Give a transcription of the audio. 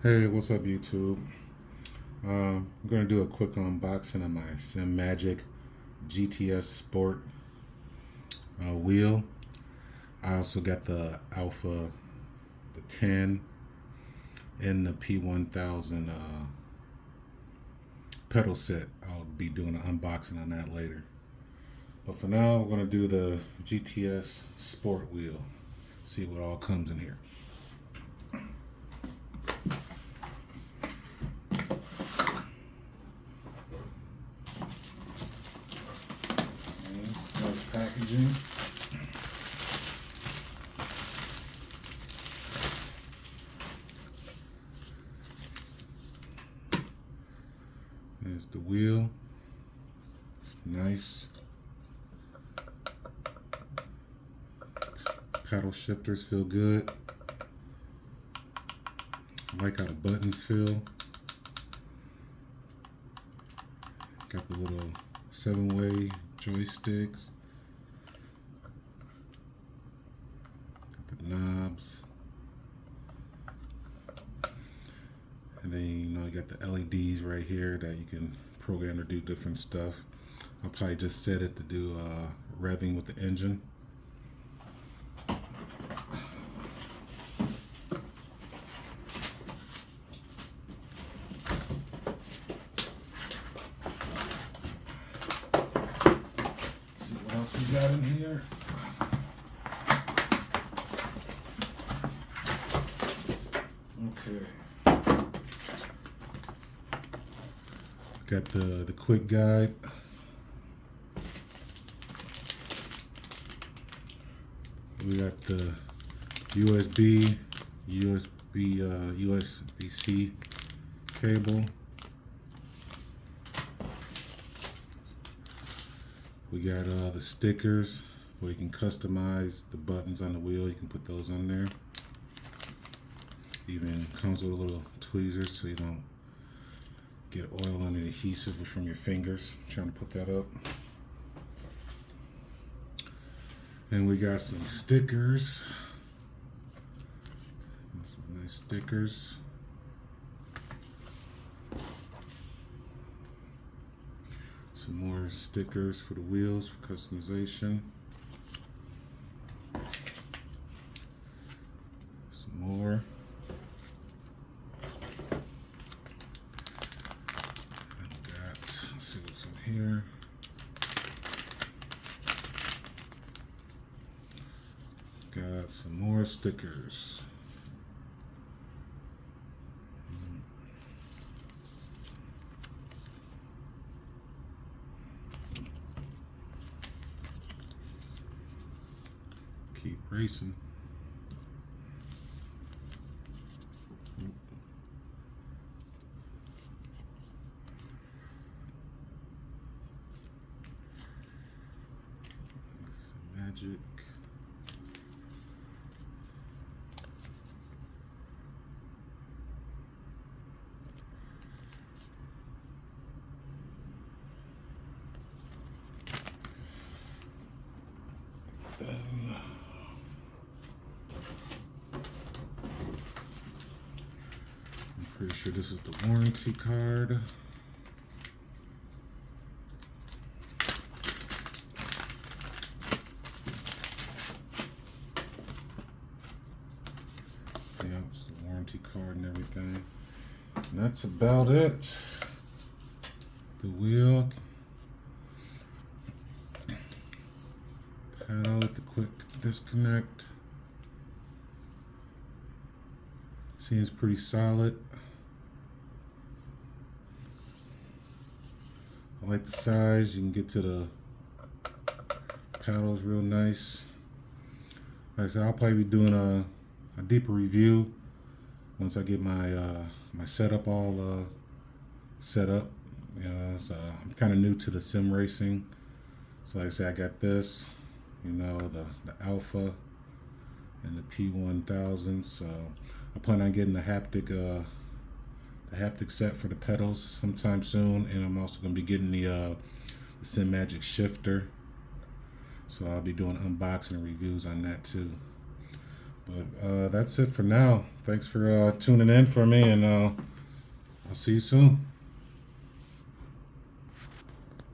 Hey, what's up, YouTube? I'm going to do a quick unboxing of my SimMagic GTS Sport wheel. I also got the Alpha, the 10, and the P1000 pedal set. I'll be doing an unboxing on that later. But for now, we're going to do the GTS Sport wheel. See what all comes in here. Nice packaging. There's the wheel. It's nice. Paddle shifters feel good. I like how the buttons feel. Got the little 7-way joysticks. Got the knobs. And then you got the LEDs right here that you can program to do different stuff. I'll probably just set it to do revving with the engine. See what else we got in here. Okay. Got the quick guide. We got the USB-C cable. We got the stickers where you can customize the buttons on the wheel. You can put those on there. Even comes with a little tweezers so you don't get oil on the adhesive from your fingers trying to put that up. And we got some stickers. Some nice stickers. Some more stickers for the wheels for customization. Some more. And we got, let's see what's in here. Got some more stickers. Keep racing. Simagic. I'm pretty sure this is the warranty card. Yeah, it's the warranty card and everything. And that's about it. The wheel. Paddle with the quick disconnect. Seems pretty solid. I like the size. You can get to the paddles real nice. Like I said, I'll probably be doing a deeper review once I get my my setup all set up. So I'm kind of new to the sim racing. So like I said, I got this, the Alpha and the P1000. So I plan on getting the haptic set for the pedals sometime soon, and I'm also going to be getting the SimMagic shifter. So I'll be doing unboxing and reviews on that too. But that's it for now. Thanks for tuning in for me, and I'll see you soon.